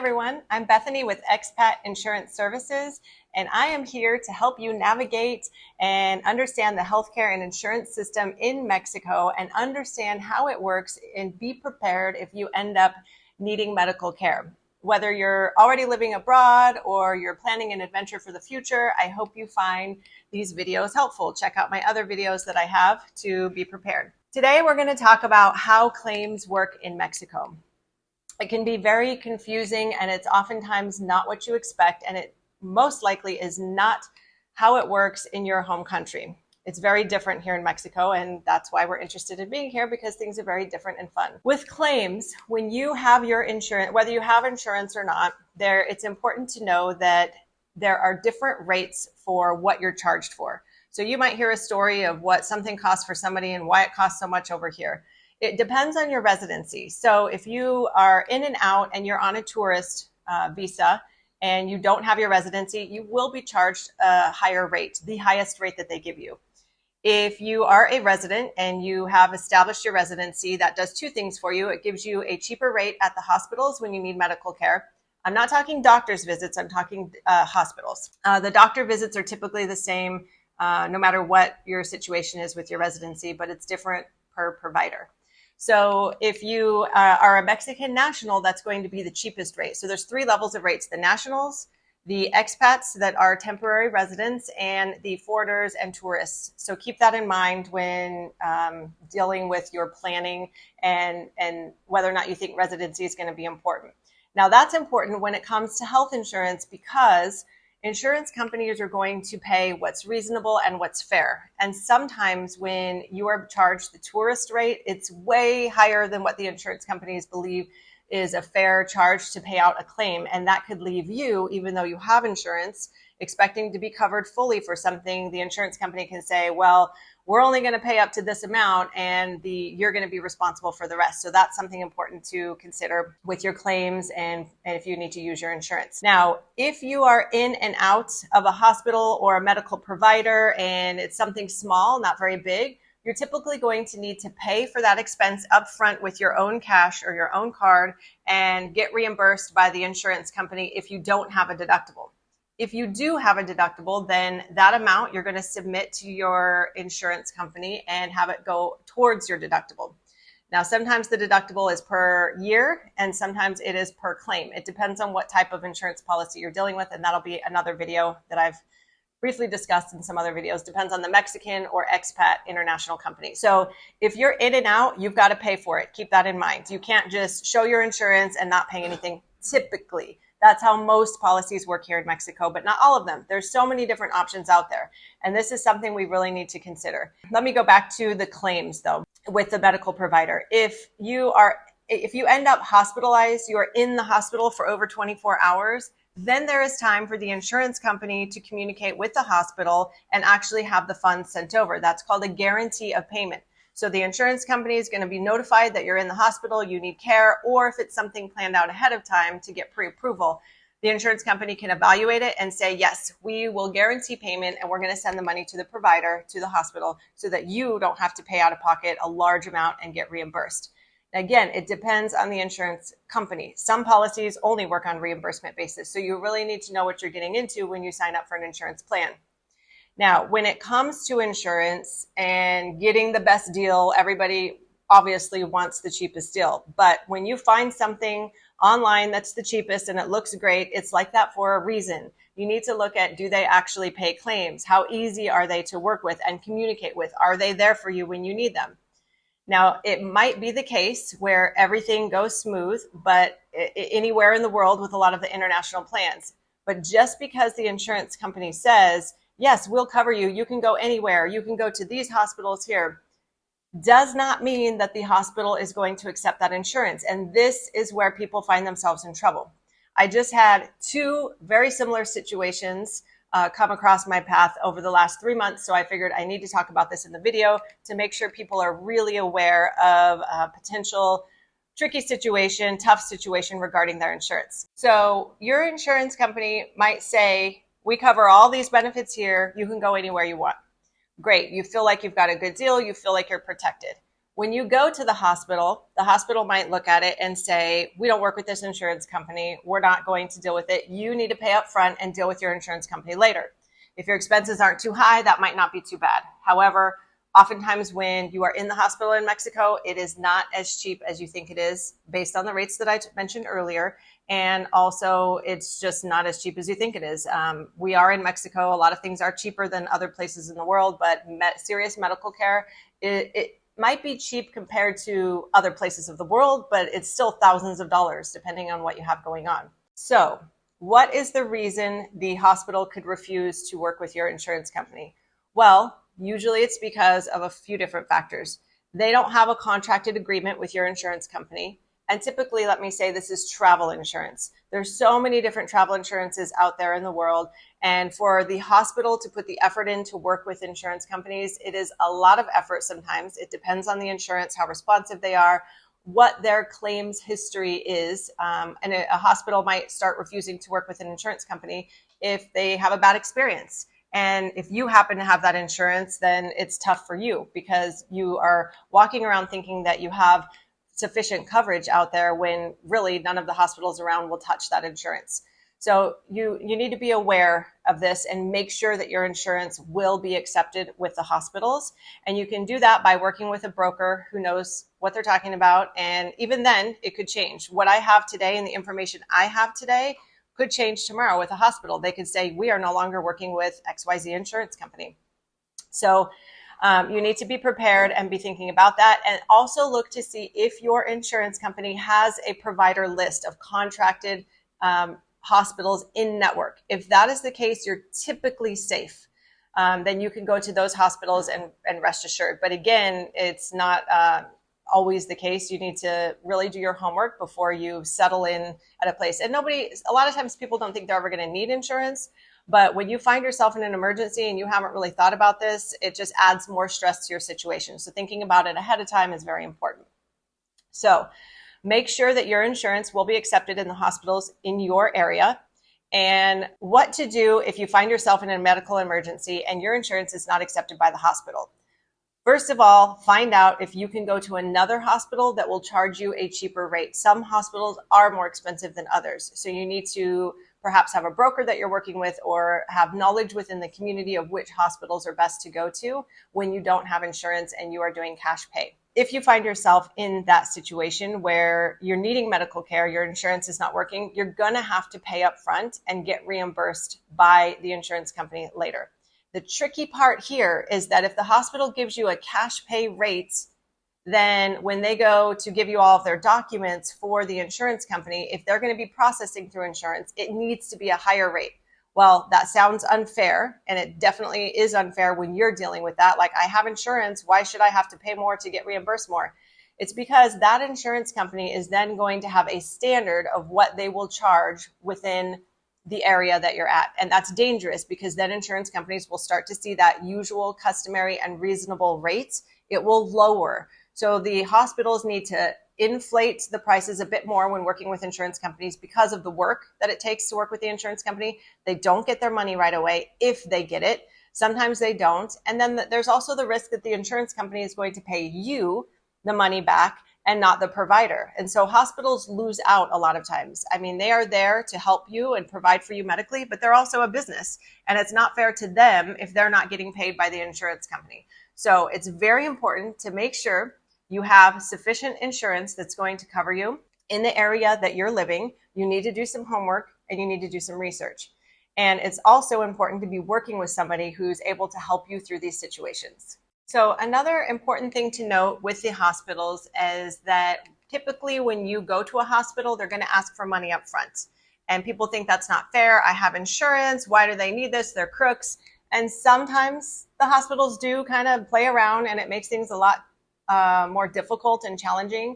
everyone, I'm Bethany with Expat Insurance Services, and I am here to help you navigate and understand the healthcare and insurance system in Mexico and understand how it works and be prepared if you end up needing medical care. Whether you're already living abroad or you're planning an adventure for the future, I hope you find these videos helpful. Check out my other videos that I have to be prepared. Today, we're going to talk about how claims work in Mexico. It can be very confusing, and it's oftentimes not what you expect, and it most likely is not how it works in your home country. It's very different here in Mexico, and that's why we're interested in being here, because things are very different and fun. With claims, when you have your insurance, whether you have insurance or not, it's important to know that there are different rates for what you're charged for. So you might hear a story of what something costs for somebody and why it costs so much over here. It depends on your residency. So if you are in and out and you're on a tourist visa and you don't have your residency, you will be charged a higher rate, the highest rate that they give you. If you are a resident and you have established your residency, that does two things for you. It gives you a cheaper rate at the hospitals when you need medical care. I'm not talking doctor's visits, I'm talking hospitals. The doctor visits are typically the same no matter what your situation is with your residency, but it's different per provider. So if you are a Mexican national, that's going to be the cheapest rate. So there's three levels of rates: the nationals, the expats that are temporary residents, and the foreigners and tourists. So keep that in mind when dealing with your planning and whether or not you think residency is going to be important. Now, that's important when it comes to health insurance, because insurance companies are going to pay what's reasonable and what's fair. And sometimes when you are charged the tourist rate, it's way higher than what the insurance companies believe is a fair charge to pay out a claim. And that could leave you, even though you have insurance, expecting to be covered fully for something. The insurance company can say, well, we're only going to pay up to this amount, and you're going to be responsible for the rest. So that's something important to consider with your claims and if you need to use your insurance. Now, if you are in and out of a hospital or a medical provider and it's something small, not very big, you're typically going to need to pay for that expense up front with your own cash or your own card and get reimbursed by the insurance company if you don't have a deductible. If you do have a deductible, then that amount you're going to submit to your insurance company and have it go towards your deductible. Now, sometimes the deductible is per year and sometimes it is per claim. It depends on what type of insurance policy you're dealing with, and that'll be another video that I've briefly discussed in some other videos. Depends on the Mexican or expat international company. So if you're in and out, you've got to pay for it. Keep that in mind. You can't just show your insurance and not pay anything typically. That's how most policies work here in Mexico, but not all of them. There's so many different options out there. And this is something we really need to consider. Let me go back to the claims though, with the medical provider. If you end up hospitalized, you are in the hospital for over 24 hours, then there is time for the insurance company to communicate with the hospital and actually have the funds sent over. That's called a guarantee of payment. So the insurance company is going to be notified that you're in the hospital, you need care, or if it's something planned out ahead of time to get pre-approval, the insurance company can evaluate it and say, yes, we will guarantee payment and we're going to send the money to the provider, to the hospital, so that you don't have to pay out of pocket a large amount and get reimbursed. Again, it depends on the insurance company. Some policies only work on reimbursement basis, so you really need to know what you're getting into when you sign up for an insurance plan. Now, when it comes to insurance and getting the best deal, everybody obviously wants the cheapest deal. But when you find something online that's the cheapest and it looks great, it's like that for a reason. You need to look at, do they actually pay claims? How easy are they to work with and communicate with? Are they there for you when you need them? Now, it might be the case where everything goes smooth, but anywhere in the world with a lot of the international plans. But just because the insurance company says, yes, we'll cover you, you can go anywhere, you can go to these hospitals here, does not mean that the hospital is going to accept that insurance. And this is where people find themselves in trouble. I just had two very similar situations come across my path over the last 3 months. So I figured I need to talk about this in the video to make sure people are really aware of a potential tricky situation, tough situation regarding their insurance. So your insurance company might say, we cover all these benefits here. You can go anywhere you want. Great. You feel like you've got a good deal. You feel like you're protected. When you go to the hospital might look at it and say, we don't work with this insurance company. We're not going to deal with it. You need to pay up front and deal with your insurance company later. If your expenses aren't too high, that might not be too bad. However, oftentimes when you are in the hospital in Mexico, it is not as cheap as you think it is based on the rates that I mentioned earlier. And also, it's just not as cheap as you think it is. We are in Mexico. A lot of things are cheaper than other places in the world, but serious medical care, it might be cheap compared to other places of the world, but it's still thousands of dollars depending on what you have going on. So, what is the reason the hospital could refuse to work with your insurance company? Well, usually it's because of a few different factors. They don't have a contracted agreement with your insurance company. And typically, let me say, this is travel insurance. There's so many different travel insurances out there in the world. And for the hospital to put the effort in to work with insurance companies, it is a lot of effort sometimes. It depends on the insurance, how responsive they are, what their claims history is. And a hospital might start refusing to work with an insurance company if they have a bad experience. And if you happen to have that insurance, then it's tough for you because you are walking around thinking that you have sufficient coverage out there when really none of the hospitals around will touch that insurance. So you need to be aware of this and make sure that your insurance will be accepted with the hospitals. And you can do that by working with a broker who knows what they're talking about. And even then, it could change. What I have today and the information I have today could change tomorrow with a hospital. They could say, we are no longer working with XYZ insurance company. So you need to be prepared and be thinking about that. And also look to see if your insurance company has a provider list of contracted hospitals in network. If that is the case, you're typically safe. Then you can go to those hospitals and rest assured. But again, it's not always the case. You need to really do your homework before you settle in at a place. And a lot of times people don't think they're ever going to need insurance. But when you find yourself in an emergency and you haven't really thought about this, it just adds more stress to your situation. So thinking about it ahead of time is very important. So make sure that your insurance will be accepted in the hospitals in your area. And what to do if you find yourself in a medical emergency and your insurance is not accepted by the hospital. First of all, find out if you can go to another hospital that will charge you a cheaper rate. Some hospitals are more expensive than others. So you need to perhaps have a broker that you're working with or have knowledge within the community of which hospitals are best to go to when you don't have insurance and you are doing cash pay. If you find yourself in that situation where you're needing medical care, your insurance is not working, you're going to have to pay up front and get reimbursed by the insurance company later. The tricky part here is that if the hospital gives you a cash pay rate, then when they go to give you all of their documents for the insurance company, if they're going to be processing through insurance, it needs to be a higher rate. Well, that sounds unfair, and it definitely is unfair when you're dealing with that. Like, I have insurance, why should I have to pay more to get reimbursed more? It's because that insurance company is then going to have a standard of what they will charge within the area that you're at. And that's dangerous because then insurance companies will start to see that usual, customary, and reasonable rates. It will lower. So the hospitals need to inflate the prices a bit more when working with insurance companies because of the work that it takes to work with the insurance company. They don't get their money right away if they get it. Sometimes they don't. And then there's also the risk that the insurance company is going to pay you the money back and not the provider. And so hospitals lose out a lot of times. I mean, they are there to help you and provide for you medically, but they're also a business. And it's not fair to them if they're not getting paid by the insurance company. So it's very important to make sure you have sufficient insurance that's going to cover you in the area that you're living. You need to do some homework and you need to do some research. And it's also important to be working with somebody who's able to help you through these situations. So another important thing to note with the hospitals is that typically when you go to a hospital, they're going to ask for money up front. And people think that's not fair. I have insurance. Why do they need this? They're crooks. And sometimes the hospitals do kind of play around and it makes things a lot more difficult and challenging.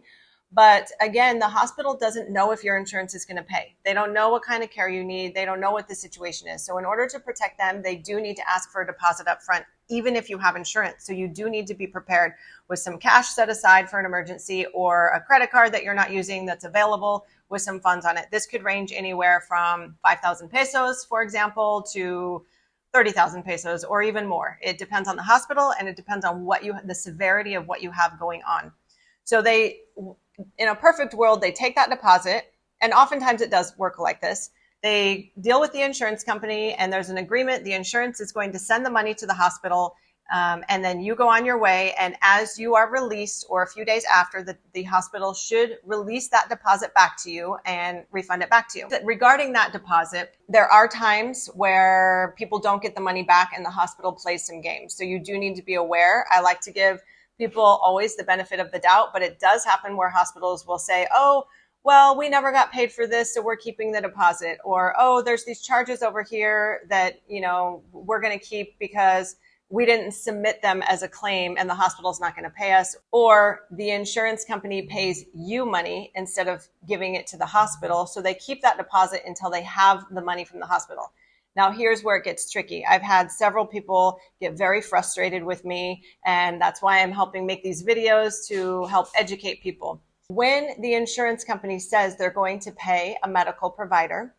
But again, the hospital doesn't know if your insurance is going to pay. They don't know what kind of care you need. They don't know what the situation is. So in order to protect them, they do need to ask for a deposit up front, even if you have insurance. So you do need to be prepared with some cash set aside for an emergency or a credit card that you're not using that's available with some funds on it. This could range anywhere from 5,000 pesos, for example, to 30,000 pesos or even more. It depends on the hospital, and it depends on the severity of what you have going on. So they, in a perfect world, they take that deposit, and oftentimes it does work like this. They deal with the insurance company, and there's an agreement. The insurance is going to send the money to the hospital, and then you go on your way. And as you are released, or a few days after, the hospital should release that deposit back to you and refund it back to you. Regarding that deposit, there are times where people don't get the money back and the hospital plays some games. So you do need to be aware. I like to give people always the benefit of the doubt, but it does happen where hospitals will say, oh, well, we never got paid for this, so we're keeping the deposit. Or, oh, there's these charges over here that, we're going to keep because we didn't submit them as a claim and the hospital's not going to pay us. Or the insurance company pays you money instead of giving it to the hospital. So they keep that deposit until they have the money from the hospital. Now, here's where it gets tricky. I've had several people get very frustrated with me, and that's why I'm helping make these videos to help educate people. When the insurance company says they're going to pay a medical provider,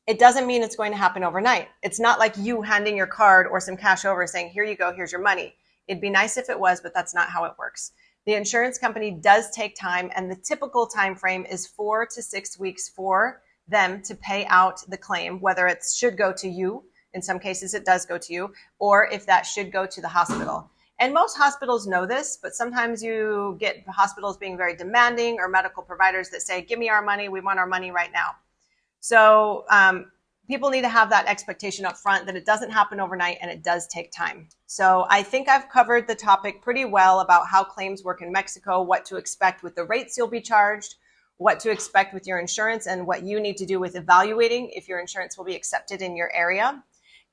it doesn't mean it's going to happen overnight. It's not like you handing your card or some cash over saying, here you go, here's your money. It'd be nice if it was, but that's not how it works. The insurance company does take time, and the typical time frame is 4 to 6 weeks for them to pay out the claim, whether it should go to you. In some cases, it does go to you, or if that should go to the hospital. And most hospitals know this, but sometimes you get hospitals being very demanding, or medical providers that say, give me our money, we want our money right now. So people need to have that expectation up front that it doesn't happen overnight and it does take time. So I think I've covered the topic pretty well about how claims work in Mexico, what to expect with the rates you'll be charged, what to expect with your insurance, and what you need to do with evaluating if your insurance will be accepted in your area,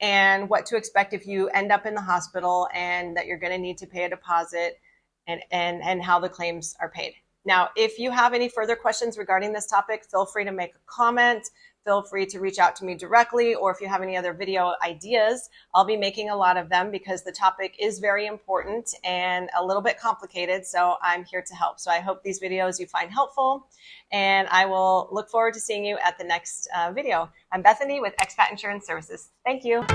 and what to expect if you end up in the hospital and that you're going to need to pay a deposit, and how the claims are paid. Now, if you have any further questions regarding this topic, feel free to make a comment. Feel free to reach out to me directly, or if you have any other video ideas, I'll be making a lot of them because the topic is very important and a little bit complicated, so I'm here to help. So I hope these videos you find helpful, and I will look forward to seeing you at the next video. I'm Bethany with Expat Insurance Services. Thank you.